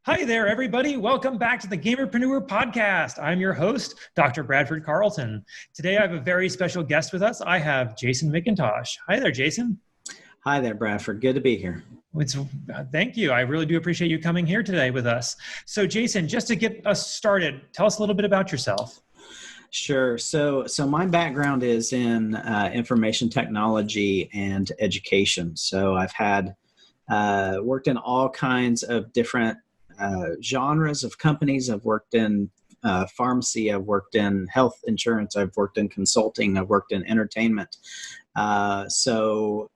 Hi there, everybody. Welcome back to the Gamerpreneur podcast. I'm your host, Dr. Bradford Carlton. Today, I have a very special guest with us. I have Jason McIntosh. Hi there, Jason. Hi there, Bradford. Good to be here. Thank you. I really do appreciate you coming here today with us. So, Jason, just to get us started, tell us a little bit about yourself. Sure. So my background is in information technology and education. So I've had worked in all kinds of different genres of companies. I've worked in pharmacy. I've worked in health insurance. I've worked in consulting. I've worked in entertainment. So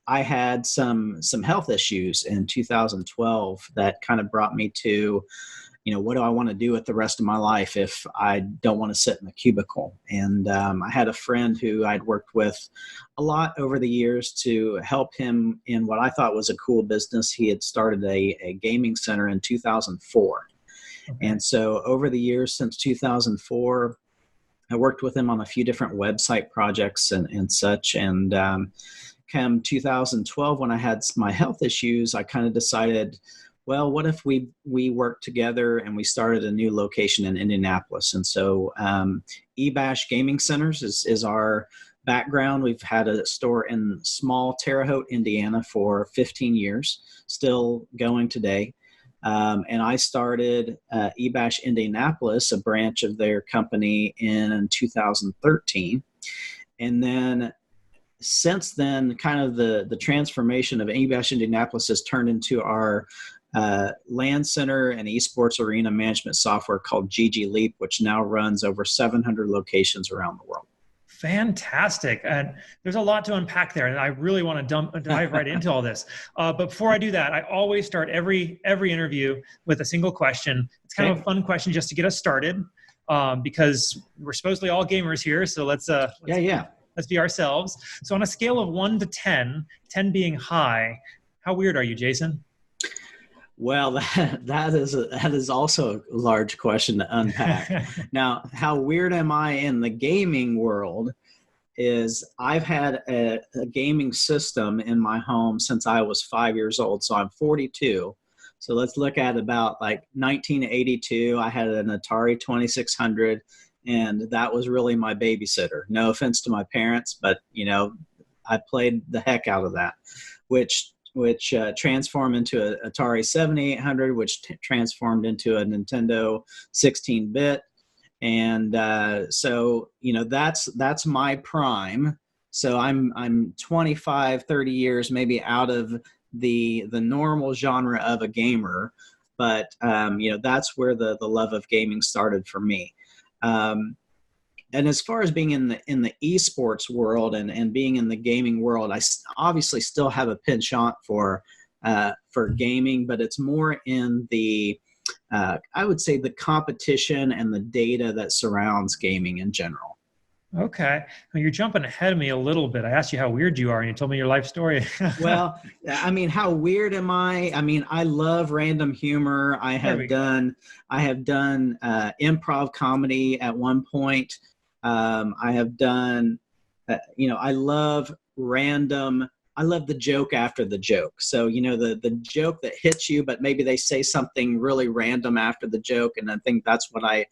I had some health issues in 2012 that kind of brought me to, what do I want to do with the rest of my life if I don't want to sit in a cubicle? And I had a friend who I'd worked with a lot over the years to help him in what I thought was a cool business. He had started a gaming center in 2004. Okay. And so over the years since 2004, I worked with him on a few different website projects and such. And come 2012, when I had my health issues, I kind of decided, well, what if we worked together and we started a new location in Indianapolis? And so eBash Gaming Centers is our background. We've had a store in small Terre Haute, Indiana for 15 years, still going today. And I started eBash Indianapolis, a branch of their company, in 2013. And then since then, kind of the transformation of eBash Indianapolis has turned into our LAN Center and esports arena management software called ggLeap, which now runs over 700 locations around the world. Fantastic. And there's a lot to unpack there, and I really want to dive right into all this. But before I do that, I always start every interview with a single question. It's kind of a fun question just to get us started, because we're supposedly all gamers here. So let's be ourselves. So on a scale of 1 to 10, 10 being high, how weird are you, Jason? Well, that is also a large question to unpack. Now, how weird am I in the gaming world is I've had a gaming system in my home since I was 5 years old. So I'm 42. So let's look at about like 1982. I had an Atari 2600, and that was really my babysitter. No offense to my parents, but I played the heck out of that, which transformed into an Atari 7800, which transformed into a Nintendo 16-bit. And so, that's my prime. So I'm 25, 30 years maybe out of the normal genre of a gamer. But, that's where the love of gaming started for me. And as far as being in the esports world and being in the gaming world, I obviously still have a penchant for gaming, but it's more in the, I would say, the competition and the data that surrounds gaming in general. Okay. Well, you're jumping ahead of me a little bit. I asked you how weird you are, and you told me your life story. Well, I mean, how weird am I? I mean, I love random humor. I have done improv comedy at one point. I have done, I love the joke after the joke. So, the joke that hits you, but maybe they say something really random after the joke. And I think that's what I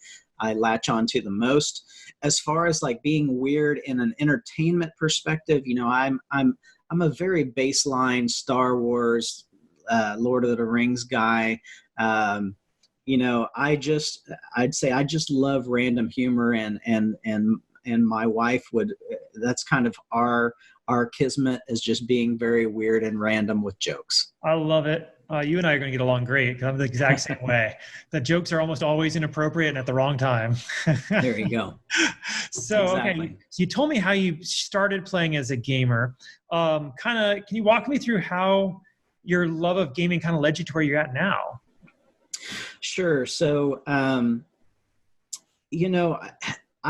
latch onto the most. As far as like being weird in an entertainment perspective, I'm a very baseline Star Wars, Lord of the Rings guy. I'd say I just love random humor, and my wife that's kind of our kismet, is just being very weird and random with jokes. I love it. You and I are going to get along great, because I'm the exact same way. The jokes are almost always inappropriate and at the wrong time. There you go. So, exactly. Okay. So you told me how you started playing as a gamer. Can you walk me through how your love of gaming kind of led you to where you're at now? Sure. So, I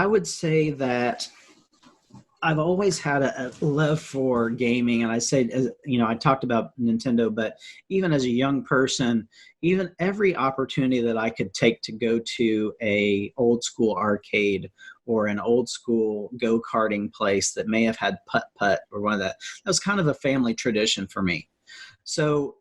would say that I've always had a love for gaming. And I say, I talked about Nintendo, but even as a young person, even every opportunity that I could take to go to a old school arcade or an old school go-karting place that may have had putt-putt or one of that was kind of a family tradition for me. So,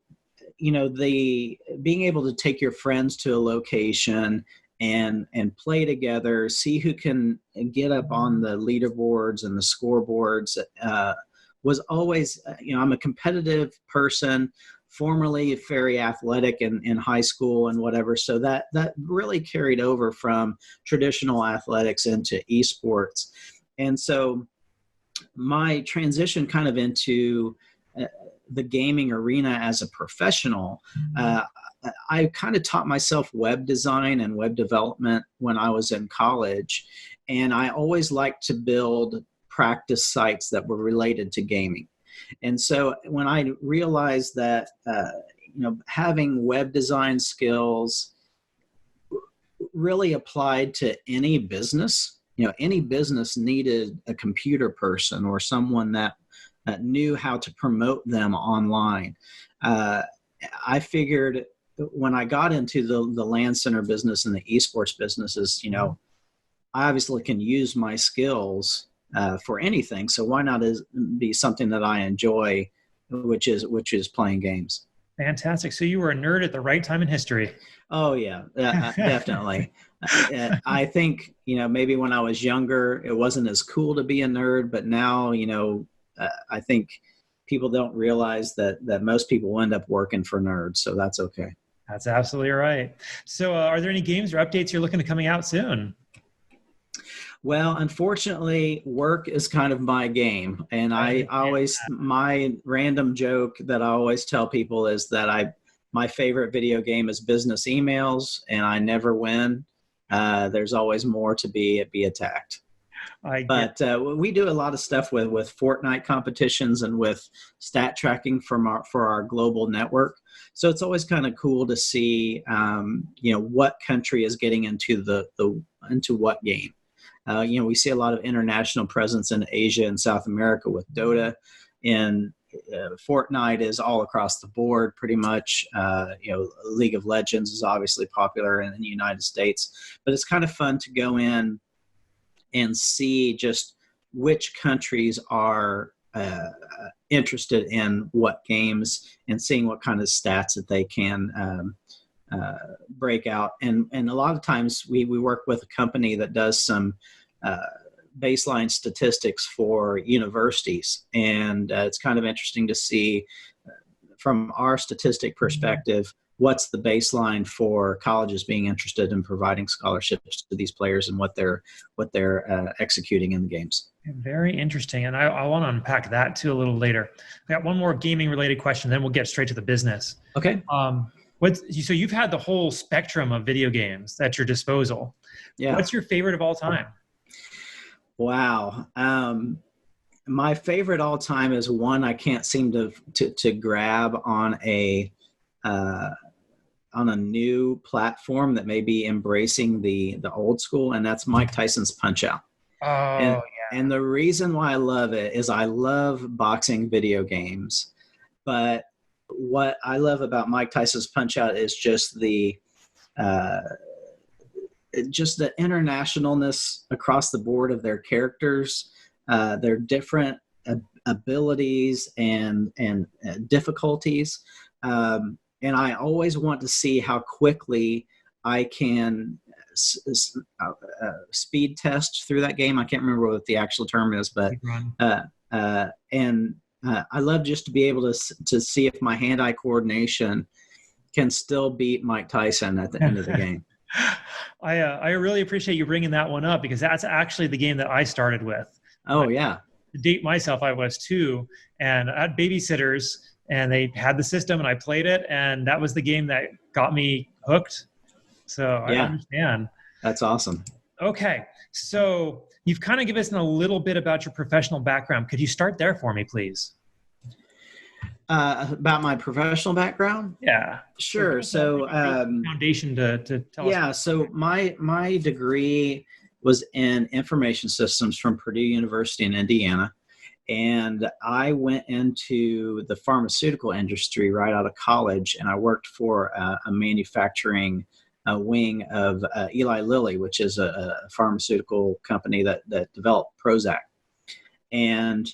the being able to take your friends to a location and play together, see who can get up on the leaderboards and the scoreboards, was always, I'm a competitive person, formerly very athletic in high school and whatever. So that really carried over from traditional athletics into esports. And so my transition kind of into the gaming arena as a professional, I kind of taught myself web design and web development when I was in college. And I always liked to build practice sites that were related to gaming. And so when I realized that, having web design skills really applied to any business, any business needed a computer person or someone that knew how to promote them online. I figured when I got into the LAN Center business and the esports businesses, I obviously can use my skills for anything. So why not be something that I enjoy, which is playing games. Fantastic. So you were a nerd at the right time in history. Oh yeah, definitely. I think, maybe when I was younger, it wasn't as cool to be a nerd, but now, I think people don't realize that most people end up working for nerds. So that's okay. That's absolutely right. So are there any games or updates you're looking at coming out soon? Well, unfortunately, work is kind of my game. And my random joke that I always tell people is that my favorite video game is business emails, and I never win. There's always more to be attacked. But we do a lot of stuff with Fortnite competitions and with stat tracking for our global network. So it's always kind of cool to see, what country is getting into into what game. We see a lot of international presence in Asia and South America with Dota, and Fortnite is all across the board pretty much. League of Legends is obviously popular in the United States, but it's kind of fun to go in and see just which countries are interested in what games and seeing what kind of stats that they can break out. And a lot of times we work with a company that does some baseline statistics for universities. And it's kind of interesting to see from our statistic perspective, what's the baseline for colleges being interested in providing scholarships to these players and what they're executing in the games. Very interesting. And I want to unpack that too a little later. I got one more gaming related question, then we'll get straight to the business. Okay. So you've had the whole spectrum of video games at your disposal. Yeah. What's your favorite of all time? Wow. My favorite all time is one I can't seem to grab on a new platform that may be embracing the old school, and that's Mike Tyson's Punch-Out. Oh, yeah. And the reason why I love it is I love boxing video games, but what I love about Mike Tyson's Punch-Out is just the internationalness across the board of their characters, their different abilities and difficulties. And I always want to see how quickly I can speed test through that game. I can't remember what the actual term is, but I love just to be able to see if my hand-eye coordination can still beat Mike Tyson at the end of the game. I really appreciate you bringing that one up, because that's actually the game that I started with. Oh, yeah. To date myself, I was 2, and I had babysitters, and they had the system, and I played it, and that was the game that got me hooked. So I understand. That's awesome. Okay. So you've kind of given us a little bit about your professional background. Could you start there for me, please? About my professional background? Yeah. Sure. So foundation to tell us. Yeah. So my degree was in information systems from Purdue University in Indiana. And I went into the pharmaceutical industry right out of college, and I worked for a manufacturing wing of Eli Lilly, which is a pharmaceutical company that developed Prozac. And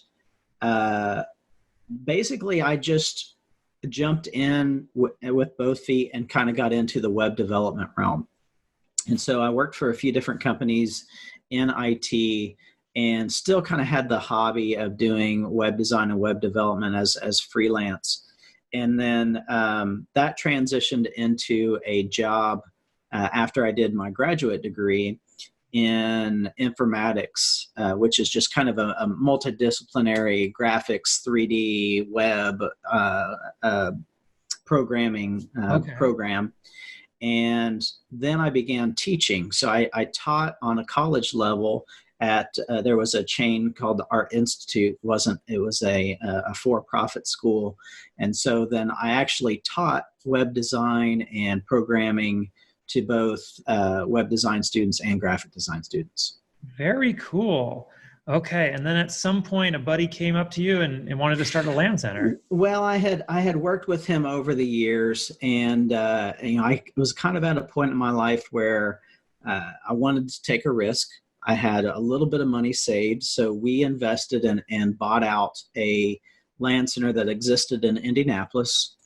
basically, I just jumped in with both feet and kind of got into the web development realm. And so I worked for a few different companies in IT and still kind of had the hobby of doing web design and web development as freelance. And then that transitioned into a job after I did my graduate degree in informatics, which is just kind of a multidisciplinary graphics, 3D, web programming program. And then I began teaching. So I taught on a college level at, there was a chain called the Art Institute. It was a for-profit school. And so then I actually taught web design and programming to both web design students and graphic design students. Very cool. Okay. And then at some point, a buddy came up to you and wanted to start a LAN center. Well, I had worked with him over the years, and I was kind of at a point in my life where I wanted to take a risk. I had a little bit of money saved, so we invested and bought out a LAN center that existed in Indianapolis.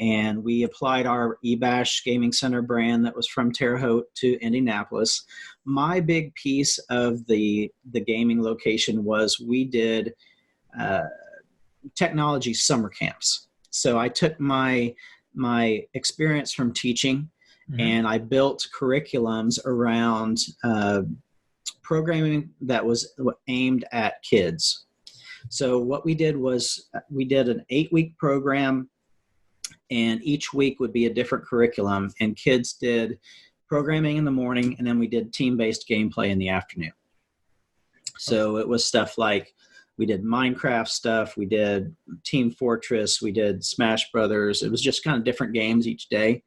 And we applied our eBash Gaming Center brand that was from Terre Haute to Indianapolis. My big piece of the gaming location was we did technology summer camps. So I took my experience from teaching, and I built curriculums around programming that was aimed at kids. So what we did was we did an 8-week program, and each week would be a different curriculum, and kids did programming in the morning, and then we did team-based gameplay in the afternoon. So it was stuff like we did Minecraft stuff, we did Team Fortress, we did Smash Brothers. It was just kind of different games each day,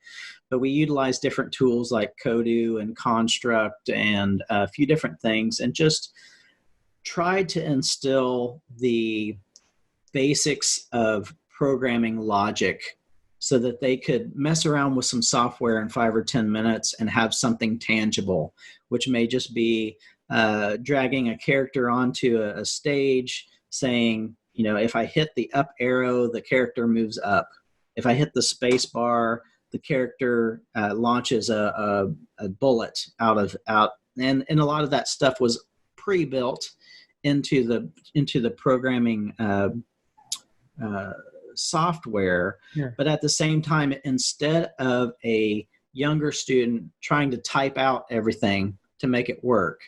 but we utilized different tools like Kodu and Construct and a few different things, and just tried to instill the basics of programming logic so that they could mess around with some software in 5 or 10 minutes and have something tangible, which may just be dragging a character onto a stage, saying, if I hit the up arrow, the character moves up. If I hit the space bar, the character launches a bullet out. And a lot of that stuff was pre-built into the programming software. Yeah. But at the same time, instead of a younger student trying to type out everything to make it work,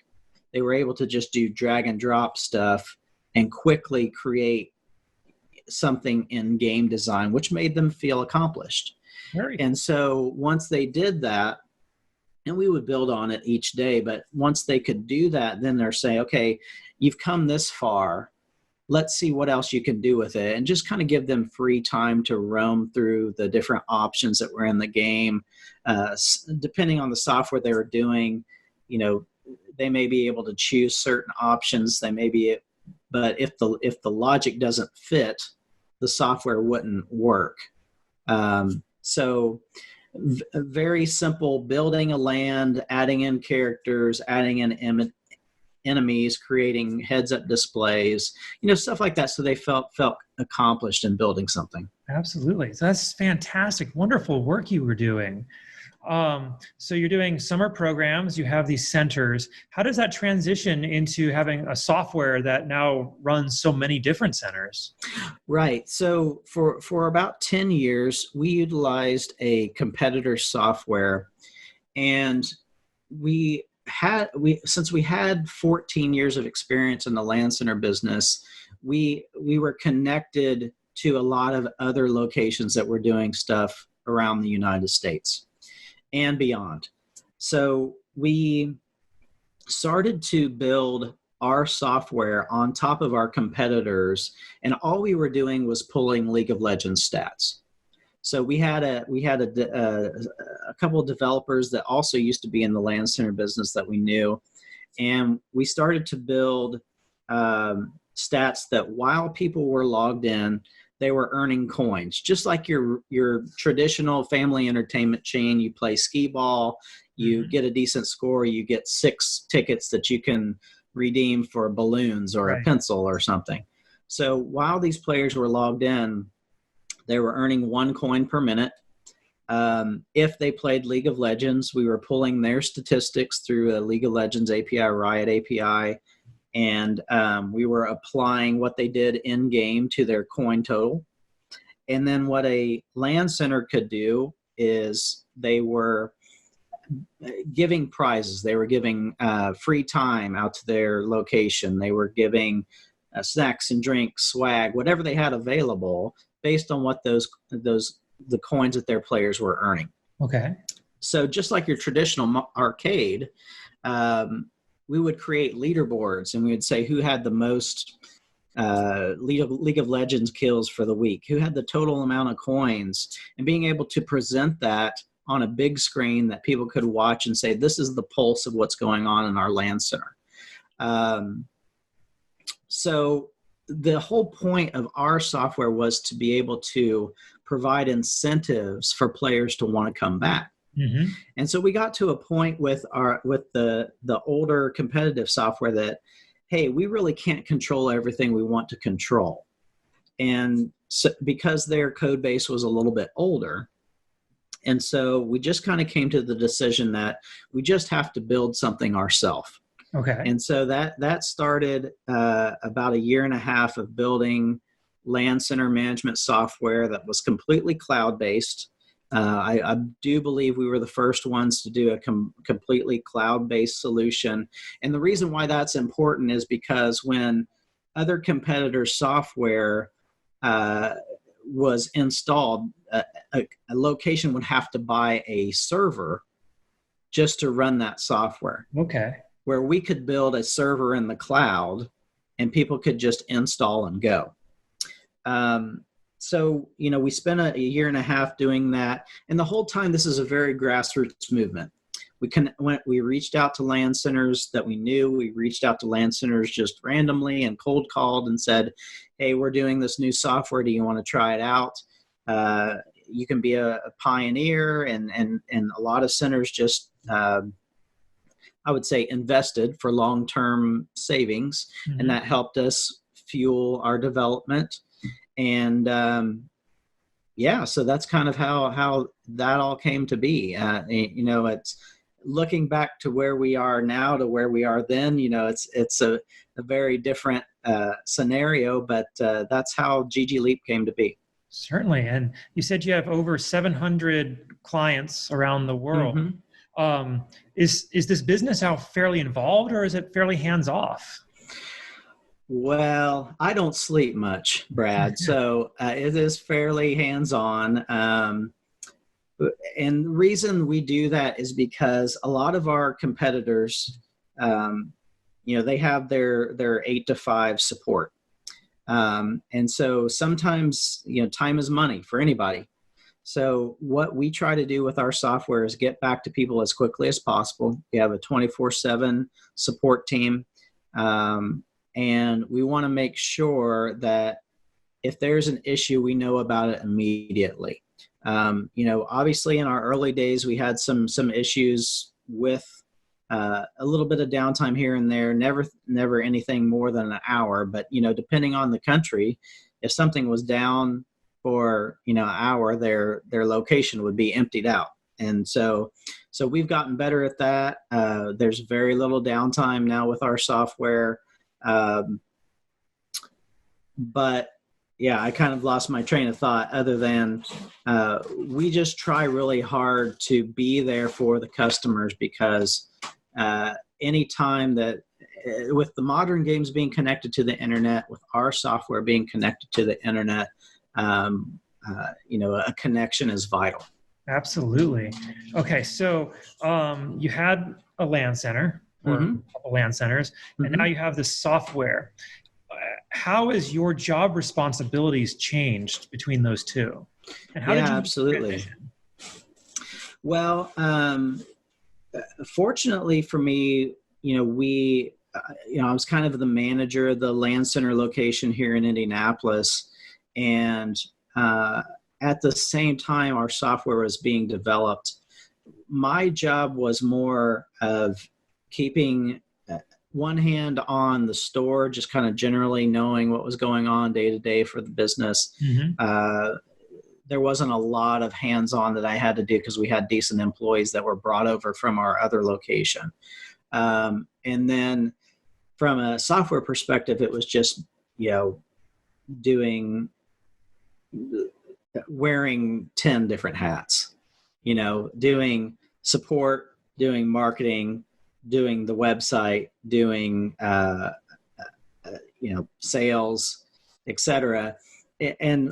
they were able to just do drag and drop stuff and quickly create something in game design, which made them feel accomplished. And so once they did that, and we would build on it each day, but once they could do that, then they're saying, okay, you've come this far. Let's see what else you can do with it, and just kind of give them free time to roam through the different options that were in the game. Depending on the software they were doing, they may be able to choose certain options. But if the logic doesn't fit, the software wouldn't work. So very simple: building a land, adding in characters, adding in enemies, creating heads-up displays, stuff like that. So they felt accomplished in building something. Absolutely. So that's fantastic. Wonderful work you were doing. So you're doing summer programs, you have these centers. How does that transition into having a software that now runs so many different centers? Right. So for about 10 years, we utilized a competitor software, and since we had 14 years of experience in the LAN center business, we were connected to a lot of other locations that were doing stuff around the United States and beyond. So we started to build our software on top of our competitors, and all we were doing was pulling League of Legends stats. So we had a couple of developers that also used to be in the LAN center business that we knew, and we started to build stats that while people were logged in, they were earning coins, just like your traditional family entertainment chain. You play skee ball, you get a decent score, you get 6 tickets that you can redeem for balloons or a pencil or something. So while these players were logged in, They were earning 1 coin per minute. If they played League of Legends, we were pulling their statistics through a League of Legends API, Riot API, and we were applying what they did in-game to their coin total. And then what a LAN Center could do is they were giving prizes. They were giving free time out to their location. They were giving snacks and drinks, swag, whatever they had available based on what the coins that their players were earning. Okay. So just like your traditional arcade, we would create leaderboards, and we would say who had the most League of Legends kills for the week, who had the total amount of coins, and being able to present that on a big screen that people could watch and say, this is the pulse of what's going on in our LAN Center. So the whole point of our software was to be able to provide incentives for players to want to come back. Mm-hmm. And so we got to a point with the older competitive software that, hey, we really can't control everything we want to control. And so, because their code base was a little bit older, and so we just kind of came to the decision that we just have to build something ourselves. Okay. And so that started about 1.5 years of building LAN Center management software that was completely cloud-based. I do believe we were the first ones to do a completely cloud-based solution. And the reason why that's important is because when other competitors' software was installed, a location would have to buy a server just to run that software. Okay. Where we could build a server in the cloud and people could just install and go. So, we spent 1.5 years doing that. And the whole time, this is a very grassroots movement. We reached out to LAN centers that we knew. We reached out to LAN centers just randomly and cold called and said, hey, we're doing this new software. Do you want to try it out? You can be a pioneer. And a lot of centers just, I would say, invested for long-term savings. Mm-hmm. And that helped us fuel our development. And so that's kind of how that all came to be. It's looking back to where we are now to where we are then. It's a very different scenario, but that's how GG Leap came to be. Certainly. And you said you have over 700 clients around the world. Mm-hmm. Is this business now fairly involved, or is it fairly hands off? Well, I don't sleep much, Brad, so it is fairly hands-on. And the reason we do that is because a lot of our competitors, they have their 8 to 5 support. And so sometimes, time is money for anybody. So what we try to do with our software is get back to people as quickly as possible. We have a 24/7 support team. And we want to make sure that if there's an issue, we know about it immediately. Obviously in our early days, we had some issues with a little bit of downtime here and there, never anything more than an hour. But, depending on the country, if something was down for, an hour, their location would be emptied out. And so we've gotten better at that. There's very little downtime now with our software. But yeah, I kind of lost my train of thought other than we just try really hard to be there for the customers because anytime that with the modern games being connected to the internet, with our software being connected to the internet, a connection is vital. Absolutely. Okay. So you had a LAN center. Or mm-hmm. a couple LAN centers, and mm-hmm. now you have this software. How has your job responsibilities changed between those two? And how did you absolutely. Well, fortunately for me, I was kind of the manager of the LAN Center location here in Indianapolis, and at the same time our software was being developed. My job was more of keeping one hand on the store, just kind of generally knowing what was going on day to day for the business. Mm-hmm. there wasn't a lot of hands-on that I had to do because we had decent employees that were brought over from our other location. And then from a software perspective, it was just, wearing 10 different hats, doing support, doing marketing, doing the website, doing, sales, etc. And,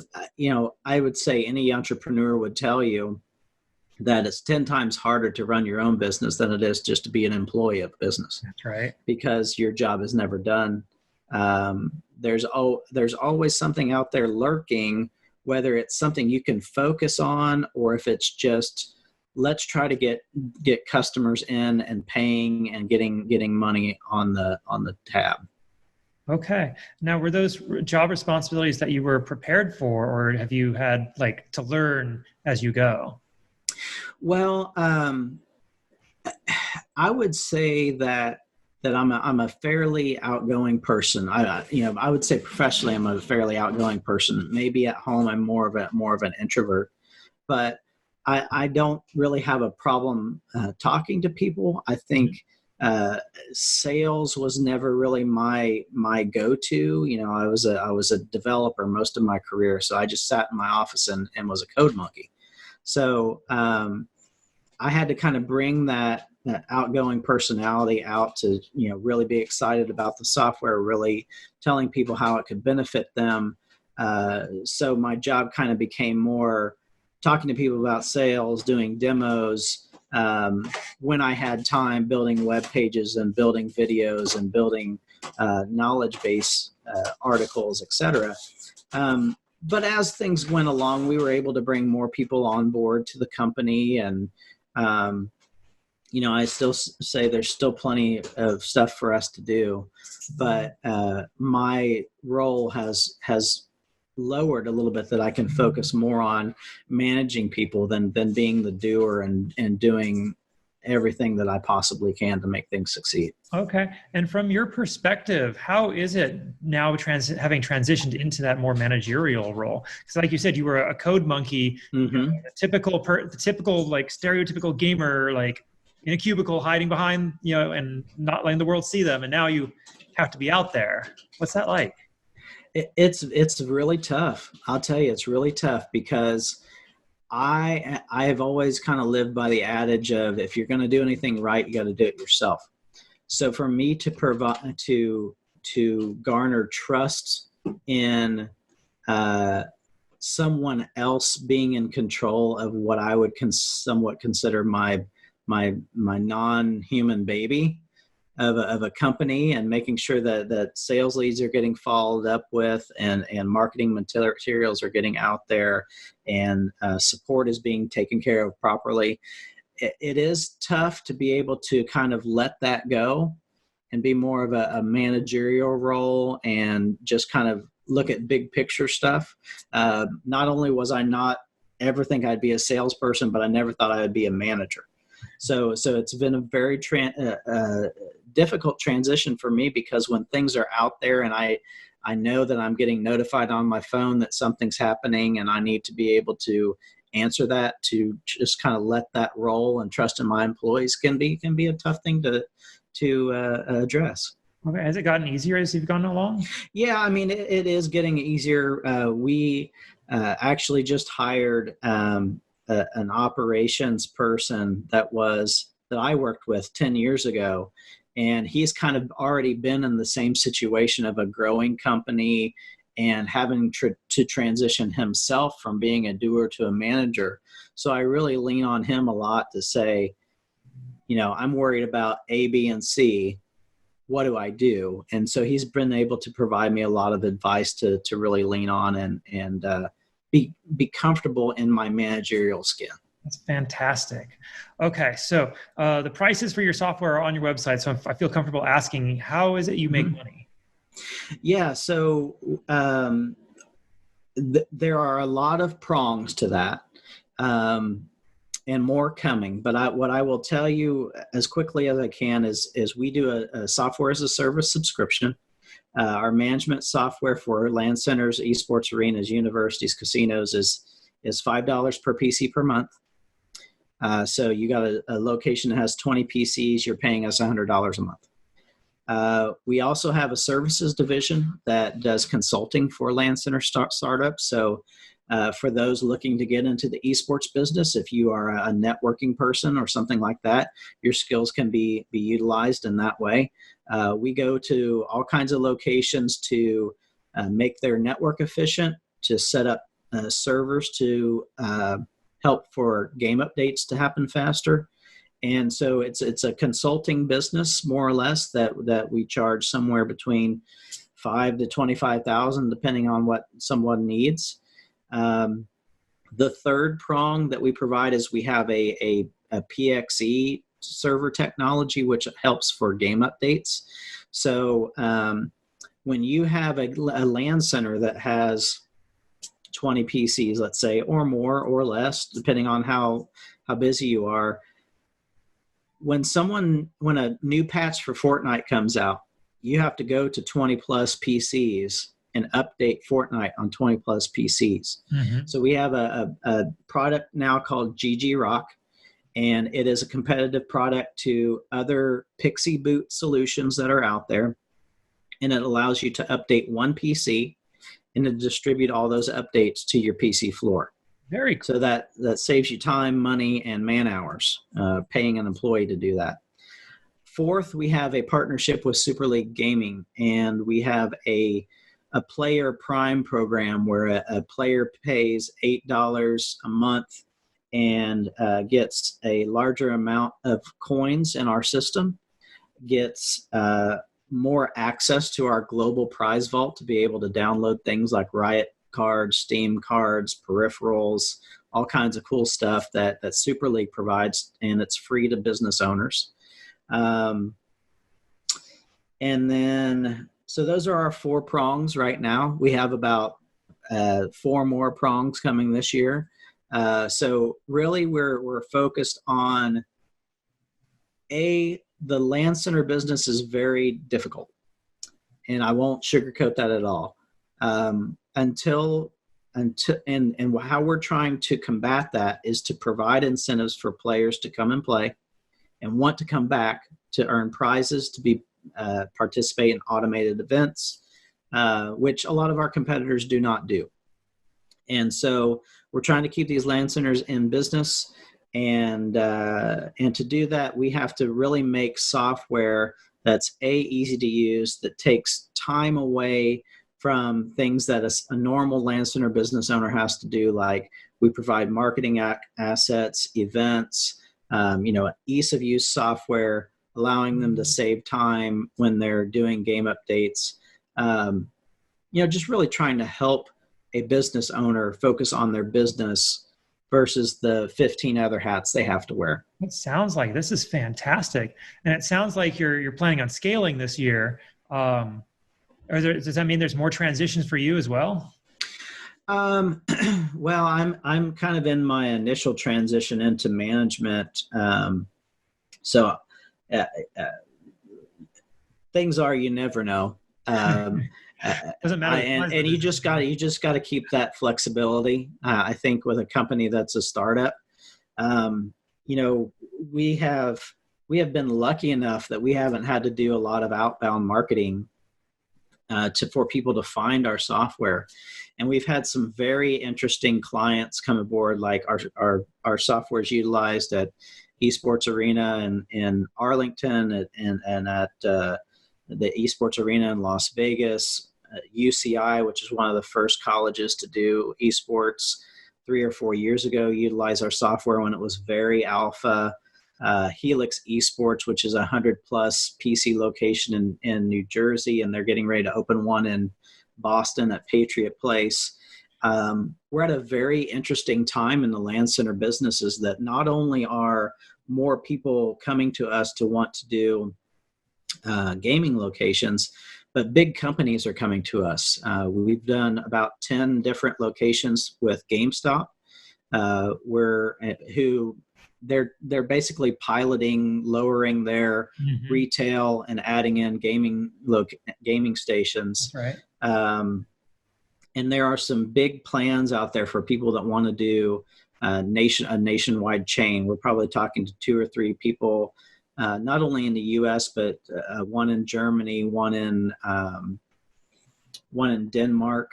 I would say any entrepreneur would tell you that it's 10 times harder to run your own business than it is just to be an employee of business. That's right. Because your job is never done. There's always something out there lurking, whether it's something you can focus on or if it's just, let's try to get customers in and paying and getting money on the tab. Okay. Now, were those job responsibilities that you were prepared for, or have you had to learn as you go? Well, I would say that I'm a fairly outgoing person. I would say professionally I'm a fairly outgoing person. Maybe at home I'm more of an introvert, but I don't really have a problem talking to people. I think sales was never really my go-to. I was a developer most of my career, so I just sat in my office and was a code monkey. So I had to kind of bring that outgoing personality out to really be excited about the software, really telling people how it could benefit them. So my job kind of became more talking to people about sales, doing demos, when I had time, building web pages and building videos and building knowledge base articles, etc. But as things went along, we were able to bring more people on board to the company. And, I still say there's still plenty of stuff for us to do. But my role has lowered a little bit, that I can focus more on managing people than being the doer and doing everything that I possibly can to make things succeed. Okay. And from your perspective, how is it now having transitioned into that more managerial role? Because like you said, you were a code monkey, the typical stereotypical gamer, in a cubicle hiding behind, and not letting the world see them. And now you have to be out there. What's that like? It's really tough. I'll tell you, it's really tough because I have always kind of lived by the adage of, if you're going to do anything right, you got to do it yourself. So for me to provide to garner trust in someone else being in control of what I would somewhat consider my non-human baby of a company, and making sure that sales leads are getting followed up with, and marketing materials are getting out there, and support is being taken care of properly. It is tough to be able to kind of let that go and be more of a managerial role and just kind of look at big picture stuff. Not only was I not ever think I'd be a salesperson, but I never thought I would be a manager. So it's been a very difficult transition for me, because when things are out there and I know that I'm getting notified on my phone that something's happening, and I need to be able to answer that, to just kind of let that roll and trust in my employees can be a tough thing to address. Okay. Has it gotten easier as you've gone along? Yeah, I mean, it is getting easier. We actually just hired an operations person that I worked with 10 years ago. And he's kind of already been in the same situation of a growing company and having to transition himself from being a doer to a manager. So I really lean on him a lot to say, I'm worried about A, B, and C. What do I do? And so he's been able to provide me a lot of advice to really lean on and be comfortable in my managerial skin. That's fantastic. Okay, so the prices for your software are on your website. So I feel comfortable asking, how is it you make money? Yeah, so there are a lot of prongs to that, and more coming. But what I will tell you as quickly as I can is we do a software as a service subscription. Our management software for LAN centers, esports arenas, universities, casinos is $5 per PC per month. So you got a location that has 20 PCs, you're paying us $100 a month. We also have a services division that does consulting for LAN Center startups. So for those looking to get into the esports business, if you are a networking person or something like that, your skills can be utilized in that way. We go to all kinds of locations to make their network efficient, to set up servers to help for game updates to happen faster. And so it's a consulting business, more or less, that we charge somewhere between $5,000 to $25,000, depending on what someone needs. The third prong that we provide is we have a PXE server technology, which helps for game updates. So when you have a LAN center that has 20 PCs, let's say, or more or less, depending on how busy you are, when a new patch for Fortnite comes out, you have to go to 20 plus PCs and update Fortnite on 20 plus PCs. Mm-hmm. So we have a product now called ggRock, and it is a competitive product to other Pixie boot solutions that are out there. And it allows you to update one PC and to distribute all those updates to your PC floor. Very cool. So that saves you time, money, and man hours, paying an employee to do that. Fourth, we have a partnership with Super League Gaming, and we have a player prime program where a player pays $8 a month and gets a larger amount of coins in our system, gets more access to our global prize vault to be able to download things like Riot cards, Steam cards, peripherals, all kinds of cool stuff that Super League provides, and it's free to business owners. And then, so those are our 4 prongs right now. We have about 4 more prongs coming this year. So really we're focused on the LAN Center business is very difficult, and I won't sugarcoat that at all. Until how we're trying to combat that is to provide incentives for players to come and play and want to come back, to earn prizes, to participate in automated events, which a lot of our competitors do not do. And so we're trying to keep these LAN centers in business. And to do that, we have to really make software that's easy to use, that takes time away from things that a normal LAN center business owner has to do. Like we provide marketing assets, events, ease of use software, allowing them to save time when they're doing game updates. Just really trying to help a business owner focus on their business versus the 15 other hats they have to wear. It sounds like this is fantastic. And it sounds like you're planning on scaling this year. Does that mean there's more transitions for you as well? Well, I'm kind of in my initial transition into management. So things are, you never know. Doesn't matter. And you just got to keep that flexibility. I think with a company that's a startup, we have been lucky enough that we haven't had to do a lot of outbound marketing for people to find our software. And we've had some very interesting clients come aboard, like our software is utilized at Esports Arena in Arlington and at the Esports Arena in Las Vegas, UCI, which is one of the first colleges to do esports 3 or 4 years ago, utilized our software when it was very alpha. Helix Esports, which is a 100+ PC location in New Jersey, and they're getting ready to open one in Boston at Patriot Place. We're at a very interesting time in the LAN center businesses that not only are more people coming to us to want to do gaming locations, but big companies are coming to us. We've done about 10 different locations with GameStop, they're basically piloting lowering their retail and adding in gaming stations. That's right. And there are some big plans out there for people that want to do a nationwide chain. We're probably talking to 2 or 3 people, not only in the U.S., but one in Germany, one in Denmark.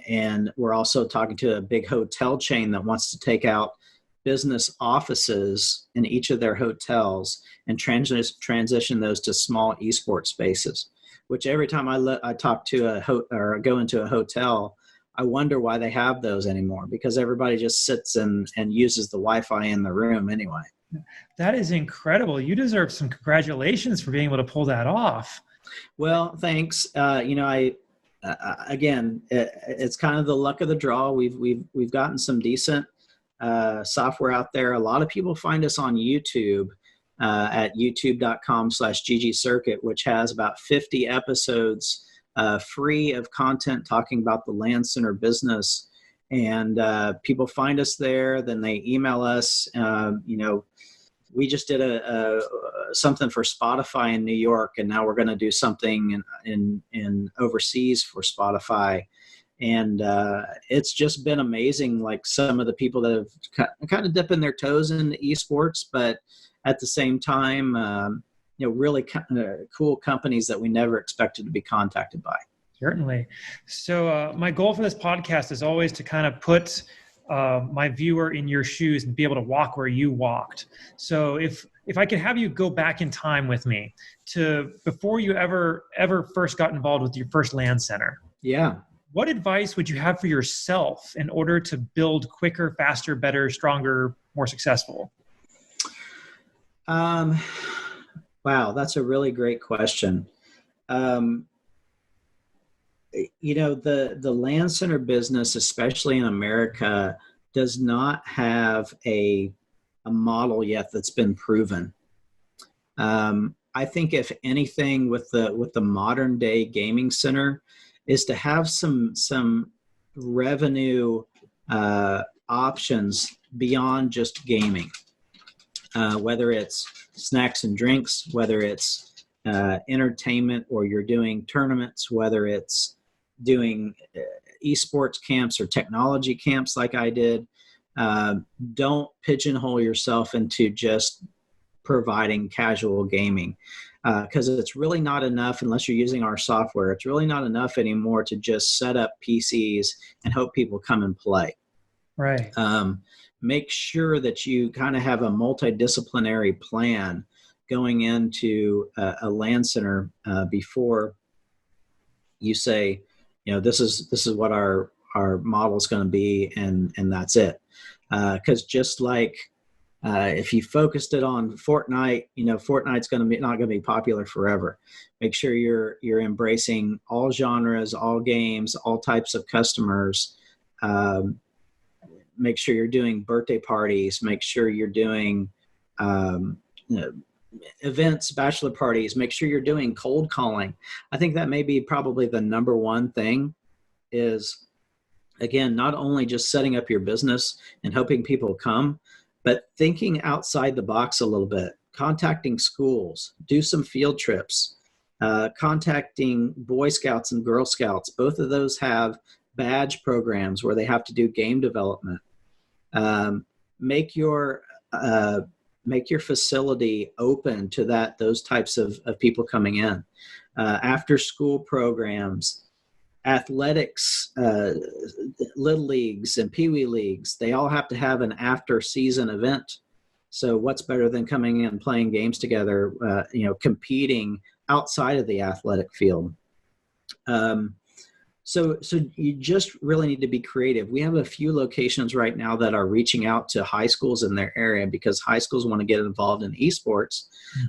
And we're also talking to a big hotel chain that wants to take out business offices in each of their hotels and transition those to small esports spaces, which every time I talk to or go into a hotel, I wonder why they have those anymore, because everybody just sits and uses the Wi-Fi in the room anyway. That is incredible. You deserve some congratulations for being able to pull that off. Well, thanks. Again, it's kind of the luck of the draw. We've gotten some decent software out there. A lot of people find us on YouTube at youtube.com/ggcircuit, which has about 50 episodes free of content talking about the LAN Center business. And people find us there, then they email us. We just did something for Spotify in New York, and now we're going to do something in overseas for Spotify. And it's just been amazing, like some of the people that have kind of dipping their toes in esports, but at the same time, really cool companies that we never expected to be contacted by. Certainly. So my goal for this podcast is always to kind of put my viewer in your shoes and be able to walk where you walked. So if I could have you go back in time with me to before you ever first got involved with your first LAN center. Yeah. What advice would you have for yourself in order to build quicker, faster, better, stronger, more successful? Wow, that's a really great question. The LAN center business, especially in America, does not have a model yet that's been proven. I think if anything with the modern day gaming center is to have some revenue options beyond just gaming, whether it's snacks and drinks, whether it's entertainment, or you're doing tournaments, whether it's doing esports camps or technology camps like I did. Don't pigeonhole yourself into just providing casual gaming, because it's really not enough, unless you're using our software, it's really not enough anymore to just set up PCs and hope people come and play. Right. Make sure that you kind of have a multidisciplinary plan going into a LAN center before you say, this is what our model is going to be, and that's it. Because just like if you focused it on Fortnite, Fortnite's not going to be popular forever. Make sure you're embracing all genres, all games, all types of customers. Make sure you're doing birthday parties. Make sure you're doing events, bachelor parties. Make sure you're doing cold calling. I think that may be probably the number one thing is, again, not only just setting up your business and hoping people come, but thinking outside the box a little bit, contacting schools, do some field trips, contacting Boy Scouts and Girl Scouts. Both of those have badge programs where they have to do game development. Make your facility open to those types of people coming in. After school programs, athletics, little leagues and peewee leagues, they all have to have an after season event. So what's better than coming in and playing games together, competing outside of the athletic field. So you just really need to be creative. We have a few locations right now that are reaching out to high schools in their area because high schools want to get involved in esports,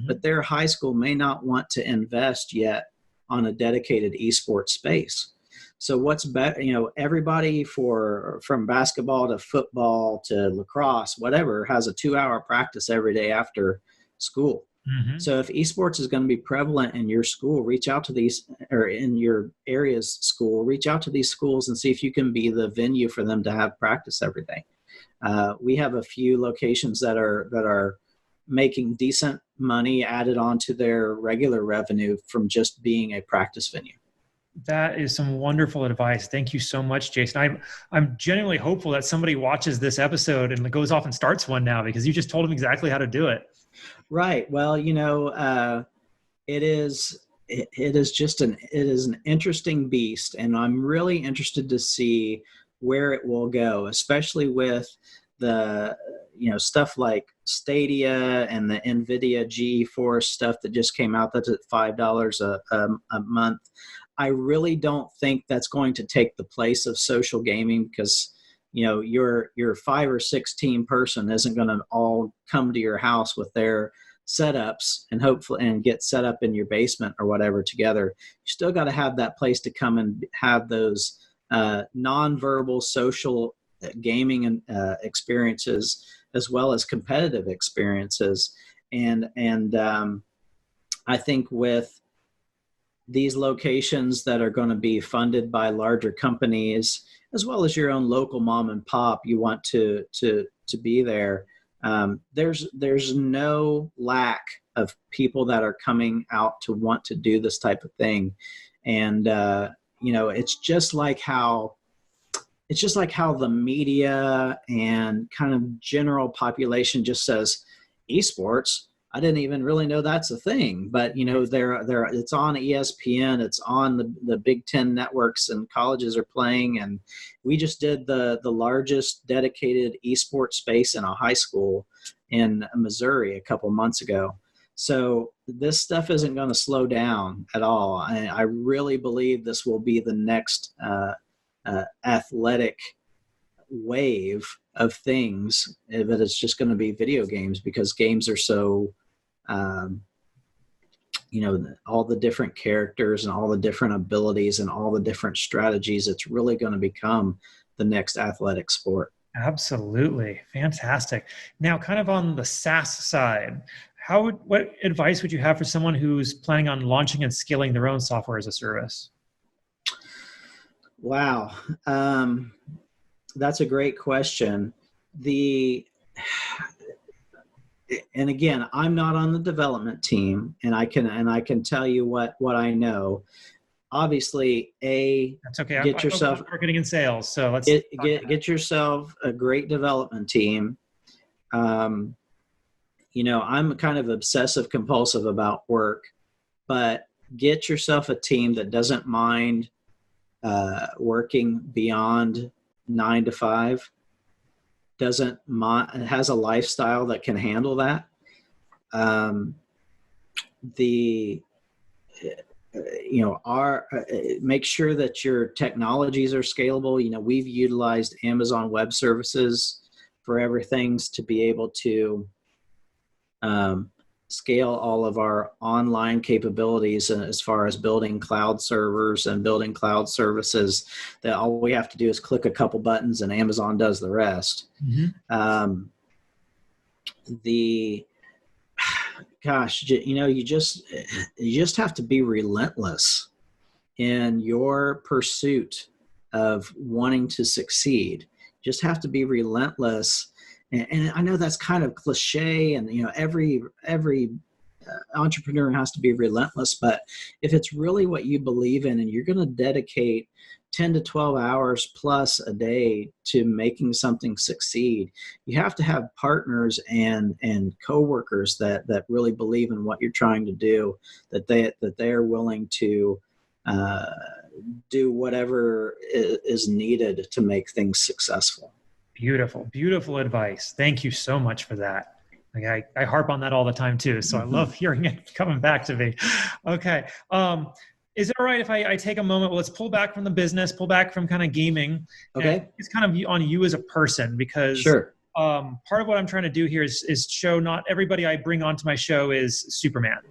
but their high school may not want to invest yet on a dedicated esports space. So what's better, everybody from basketball to football to lacrosse, whatever, has a 2-hour practice every day after school. So if esports is going to be prevalent in your school, reach out to these, or in your area's school, reach out to these schools and see if you can be the venue for them to have practice every day. We have a few locations that are making decent money added on to their regular revenue from just being a practice venue. That is some wonderful advice. Thank you so much, Jason. I'm genuinely hopeful that somebody watches this episode and goes off and starts one now, because you just told them exactly how to do it. Right. Well, it is an interesting beast, and I'm really interested to see where it will go, especially with the stuff like Stadia and the NVIDIA GeForce stuff that just came out. That's at $5 a month. I really don't think that's going to take the place of social gaming, because your 5 or 6 team person isn't going to all come to your house with their setups and get set up in your basement or whatever together. You still got to have that place to come and have those non-verbal social gaming and experiences, as well as competitive experiences. And I think with these locations that are going to be funded by larger companies, as well as your own local mom and pop, you want to be there. There's no lack of people that are coming out to want to do this type of thing. And it's just like how the media and kind of general population just says esports. I didn't even really know that's a thing, but it's on ESPN, it's on the Big Ten networks, and colleges are playing. And we just did the largest dedicated esports space in a high school in Missouri a couple months ago. So this stuff isn't going to slow down at all. I really believe this will be the next athletic wave of things, but it's just going to be video games, because games are so all the different characters and all the different abilities and all the different strategies. It's really going to become the next athletic sport. Absolutely. Fantastic. Now, kind of on the SaaS side, what advice would you have for someone who's planning on launching and scaling their own software as a service? Wow. That's a great question. And again, I'm not on the development team, and I can tell you what I know. Obviously, that's okay. Get yourself marketing and sales. So let's get yourself a great development team. I'm kind of obsessive compulsive about work, but get yourself a team that doesn't mind working beyond 9 to 5. Has a lifestyle that can handle that. Make sure that your technologies are scalable. We've utilized Amazon Web Services for everything to be able to scale all of our online capabilities as far as building cloud servers and building cloud services, that all we have to do is click a couple buttons and Amazon does the rest. Mm-hmm. You just have to be relentless in your pursuit of wanting to succeed. You just have to be relentless. And I know that's kind of cliche, and every entrepreneur has to be relentless. But if it's really what you believe in, and you're going to dedicate 10 to 12 hours plus a day to making something succeed, you have to have partners and coworkers that really believe in what you're trying to do, that they are willing to do whatever is needed to make things successful. Beautiful, beautiful advice. Thank you so much for that. Like I harp on that all the time too. So I love hearing it coming back to me. Okay. Is it all right if I take a moment? Well, let's pull back from the business, pull back from kind of gaming. Okay. It's kind of on you as a person, because sure. Part of what I'm trying to do here is show not everybody I bring onto my show is Superman.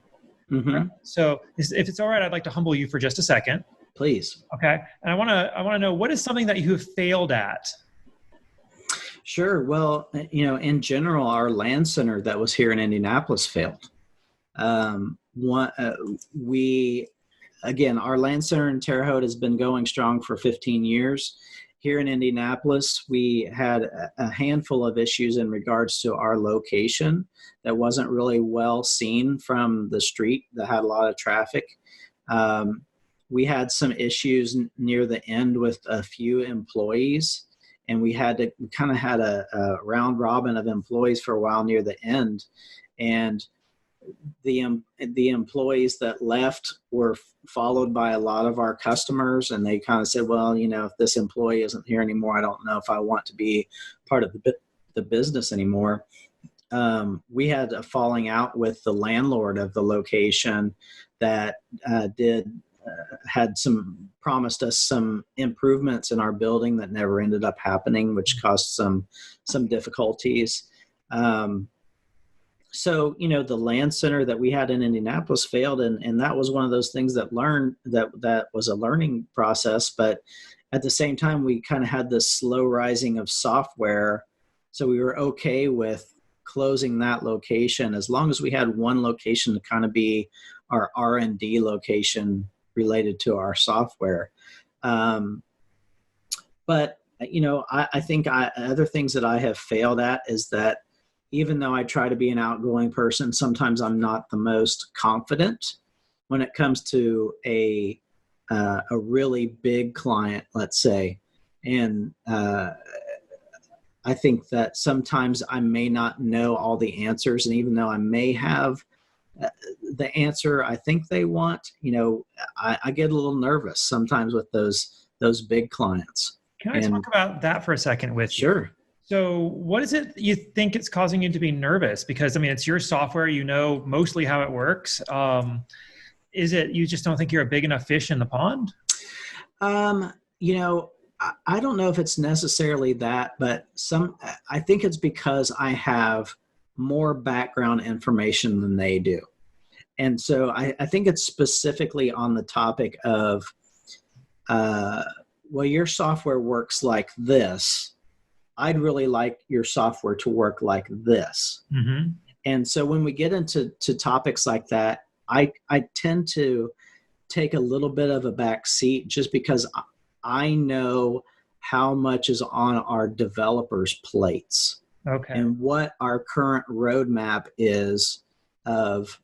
Mm-hmm. Right? So if it's all right, I'd like to humble you for just a second. Please. Okay. And I want to know, what is something that you have failed at? Sure. Well, in general, our LAN Center that was here in Indianapolis failed. Our LAN Center in Terre Haute has been going strong for 15 years. Here in Indianapolis, we had a handful of issues in regards to our location that wasn't really well seen from the street, that had a lot of traffic. we had some issues near the end with a few employees, and we kind of had a round robin of employees for a while near the end. And the employees that left were followed by a lot of our customers, and they kind of said, well, if this employee isn't here anymore, I don't know if I want to be part of the business anymore. We had a falling out with the landlord of the location that promised us some improvements in our building that never ended up happening, which caused some difficulties. So, the LAN Center that we had in Indianapolis failed, and that was one of those things that was a learning process. But at the same time, we kind of had this slow rising of software, so we were okay with closing that location as long as we had one location to kind of be our R&D location related to our software. But I think other things that I have failed at is that even though I try to be an outgoing person, sometimes I'm not the most confident when it comes to a really big client, let's say. And I think that sometimes I may not know all the answers. And even though I may have the answer I think they want, I get a little nervous sometimes with those big clients. Can I talk about that for a second with you? Sure. So what is it you think it's causing you to be nervous? Because, it's your software, mostly how it works. Is it you just don't think you're a big enough fish in the pond? I don't know if it's necessarily that, but I think it's because I have more background information than they do. And so I think it's specifically on the topic of, well, your software works like this. I'd really like your software to work like this. Mm-hmm. And so when we get into topics like that, I tend to take a little bit of a back seat just because I know how much is on our developers' plates. Okay. And what our current roadmap is of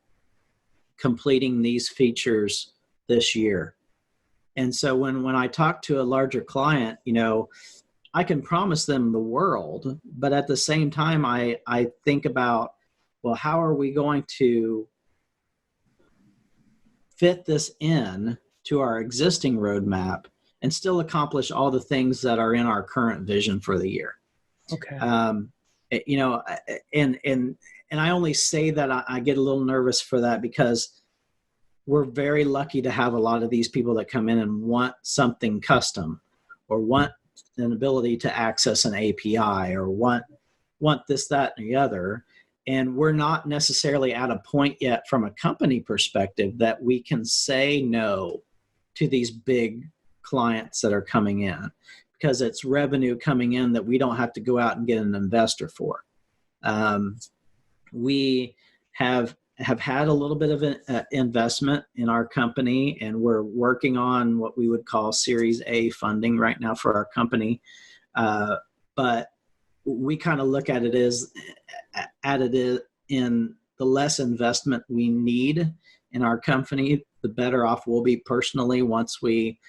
completing these features this year. And so when I talk to a larger client, I can promise them the world, but at the same time, I think about, well, how are we going to fit this in to our existing roadmap and still accomplish all the things that are in our current vision for the year? Okay. And I only say that I get a little nervous for that because we're very lucky to have a lot of these people that come in and want something custom or want an ability to access an API or want this, that, and the other. And we're not necessarily at a point yet from a company perspective that we can say no to these big clients that are coming in because it's revenue coming in that we don't have to go out and get an investor for. We have had a little bit of an investment in our company, and we're working on what we would call Series A funding right now for our company. But we kind of look at it in the less investment we need in our company, the better off we'll be personally once we,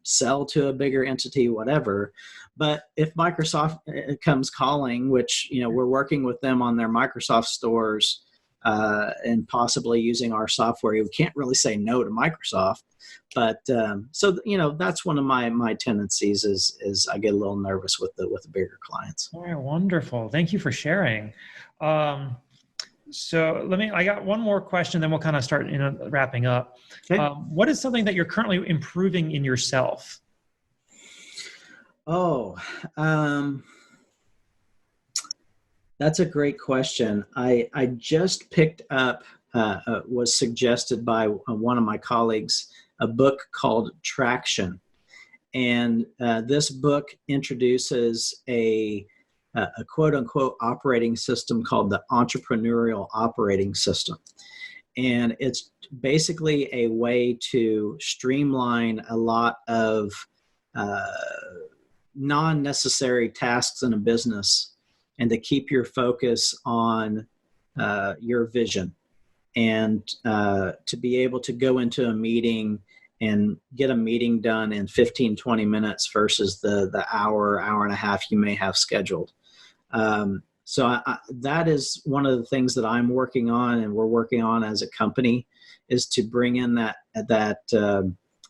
sell to a bigger entity, whatever. But if Microsoft comes calling, which, we're working with them on their Microsoft stores, and possibly using our software, we can't really say no to Microsoft. But so that's one of my tendencies is I get a little nervous with the bigger clients. All right, wonderful. Thank you for sharing. So I got one more question, then we'll kind of start wrapping up. Okay. What is something that you're currently improving in yourself? That's a great question. I just picked up, was suggested by one of my colleagues, a book called Traction. And this book introduces a quote unquote operating system called the entrepreneurial operating system. And it's basically a way to streamline a lot of non-necessary tasks in a business and to keep your focus on your vision and to be able to go into a meeting and get a meeting done in 15, 20 minutes versus the hour and a half you may have scheduled. So that is one of the things that I'm working on, and we're working on as a company, is to bring in that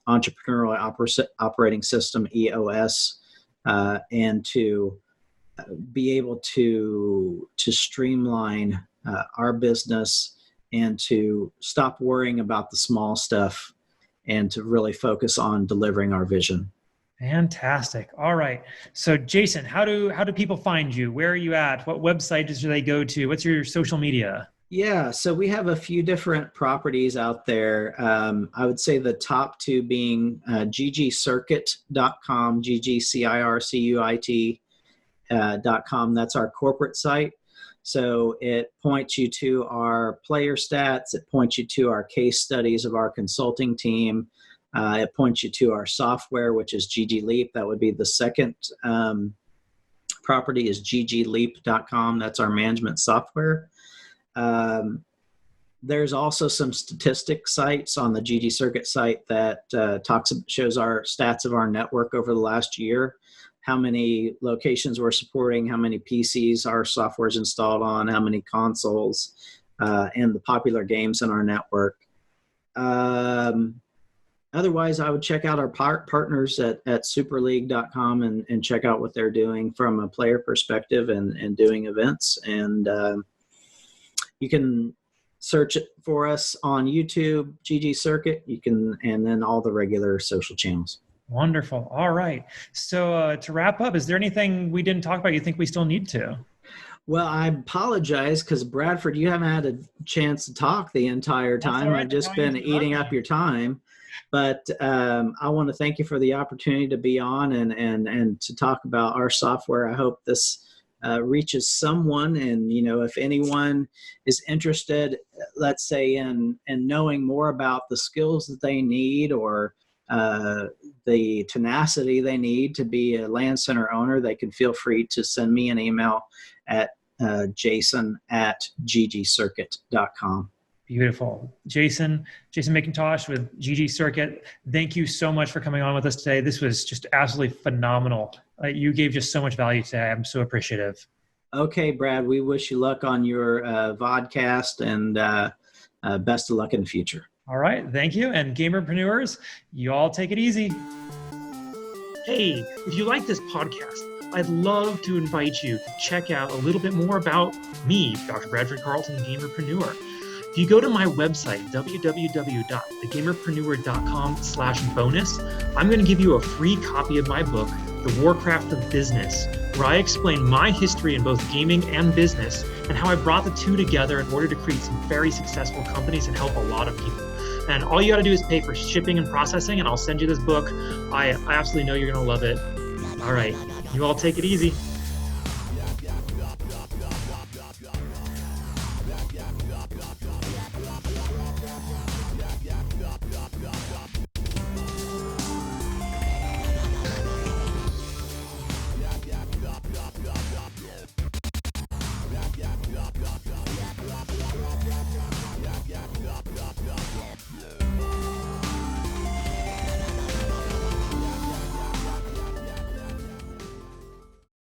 entrepreneurial operating system, EOS, and to be able to streamline our business and to stop worrying about the small stuff and to really focus on delivering our vision. Fantastic. All right. So Jason, how do people find you? Where are you at? What websites do they go to? What's your social media? Yeah, so we have a few different properties out there. I would say the top two being ggcircuit.com, ggcircuit.com. That's our corporate site. So it points you to our player stats. It points you to our case studies of our consulting team. It points you to our software, which is ggLeap. That would be the second property, is ggleap.com. That's our management software. There's also some statistic sites on the ggCircuit site that shows our stats of our network over the last year, how many locations we're supporting, how many PCs our software is installed on, how many consoles, and the popular games in our network. Otherwise, I would check out our partners at superleague.com and check out what they're doing from a player perspective and doing events. And you can search it for us on YouTube, ggCircuit. And then all the regular social channels. Wonderful. All right. So to wrap up, is there anything we didn't talk about you think we still need to? Well, I apologize because Bradford, you haven't had a chance to talk the entire time. Right. I've just been eating up your time. But I want to thank you for the opportunity to be on and to talk about our software. I hope this reaches someone, and if anyone is interested, let's say in knowing more about the skills that they need or the tenacity they need to be a LAN Center owner, they can feel free to send me an email at jason@ggcircuit.com. Beautiful. Jason McIntosh with ggCircuit. Thank you so much for coming on with us today. This was just absolutely phenomenal. You gave just so much value today. I'm so appreciative. Okay, Brad, we wish you luck on your vodcast, and best of luck in the future. All right. Thank you. And Gamerpreneurs, you all take it easy. Hey, if you like this podcast, I'd love to invite you to check out a little bit more about me, Dr. Bradford Carlton, Gamerpreneur. If you go to my website, www.thegamerpreneur.com/bonus, I'm going to give you a free copy of my book, The Warcraft of Business, where I explain my history in both gaming and business and how I brought the two together in order to create some very successful companies and help a lot of people. And all you got to do is pay for shipping and processing, and I'll send you this book. I absolutely know you're going to love it. All right. You all take it easy.